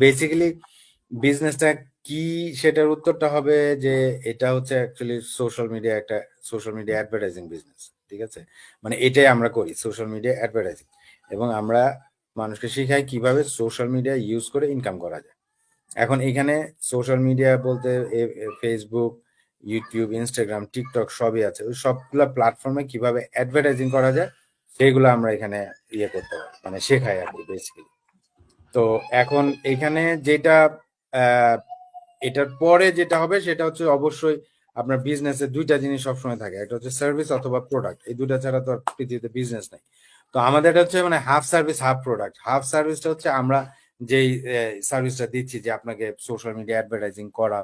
Basically বিজনেসটা কি, সেটার উত্তরটা হবে যে এটা হচ্ছে actually social media advertising business. ঠিক আছে, মানে এটাই আমরা করি, সোশ্যাল মিডিয়া অ্যাডভার্টাইজিং। এবং আমরা মানুষকে শিখাই কিভাবে সোশ্যাল মিডিয়া ইউজ করে ইনকাম করা যায়। এখন এখানে সোশ্যাল মিডিয়া বলতে ফেসবুক, ইউটিউব, ইনস্টাগ্রাম, টিকটক সবই আছে। ওই সবগুলা প্ল্যাটফর্মে কিভাবে অ্যাডভার্টাইজিং করা যায় সেগুলো আমরা এখানে করতে পারি, মানে শেখাই আর কি বেসিক্যালি। তো এখন এখানে যেটা আহ, এটার পরে যেটা হবে সেটা হচ্ছে অবশ্যই আপনার বিজনেসে দুইটা জিনিস সবসময় থাকে, একটা হচ্ছে সার্ভিস অথবা প্রোডাক্ট। এই দুইটা ছাড়া তো আর পৃথিবীতে বিজনেস নাই। তো আমাদের এটা হচ্ছে মানে half service half product. Half সার্ভিসটা হচ্ছে আমরা যেই সার্ভিসটা দিচ্ছি, যে আপনাকে সোশ্যাল মিডিয়া অ্যাডভার্টাইজিং করা,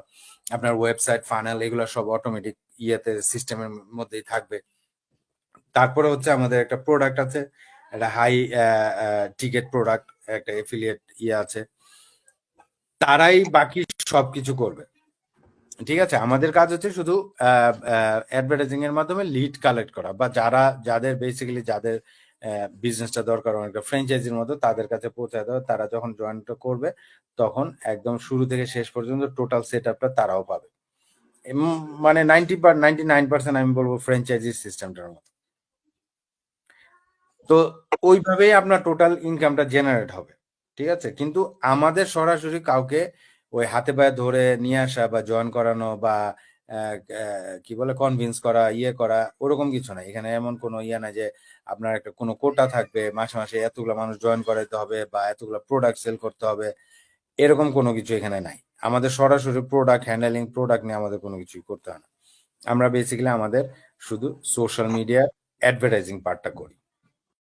আপনার ওয়েবসাইট ফানেল এগুলো সব অটোমেটিক সিস্টেমের মধ্যেই থাকবে। তারপরে হচ্ছে আমাদের একটা প্রোডাক্ট আছে, একটা হাই টিকেট প্রোডাক্ট, একটা এফিলিয়েট আছে, তারাই বাকি সবকিছু করবে। ঠিক আছে, আমাদের কাজ হচ্ছে শুধু অ্যাডভার্টাইজিং এর মাধ্যমে লিড কালেক্ট করা, বা যাদের বেসিক্যালি যাদের বিজনেসটা দরকার অনেকটা ফ্র্যাঞ্চাইজির মতো, তাদের কাছে পৌঁছায় দেওয়া। তারা যখন জয়েনটা করবে তখন একদম শুরু থেকে শেষ পর্যন্ত টোটাল সেট আপটা তারাও পাবে। মানে 99% আমি বলবো ফ্র্যাঞ্চাইজি সিস্টেমটার মতো। তো ওইভাবেই আপনার টোটাল ইনকামটা জেনারেট হবে। ঠিক আছে, কিন্তু আমাদের সরাসরি কাউকে ওই হাতে পায়ে ধরে নিয়ে আসা বা জয়েন করানো বা কি বলে কনভিন্স করা করা ওরকম কিছু নাই এখানে। এমন কোনো নাই যে আপনার একটা কোনো কোটা থাকবে, মাসে মাসে এতগুলো মানুষ জয়েন করাইতে হবে বা এতগুলো প্রোডাক্ট সেল করতে হবে, এরকম কোনো কিছু এখানে নাই। আমাদের সরাসরি প্রোডাক্ট হ্যান্ডেলিং, প্রোডাক্ট নিয়ে আমাদের কোনো কিছুই করতে হয় না। আমরা বেসিক্যালি আমাদের শুধু সোশ্যাল মিডিয়া অ্যাডভার্টাইজিং পার্টটা করি।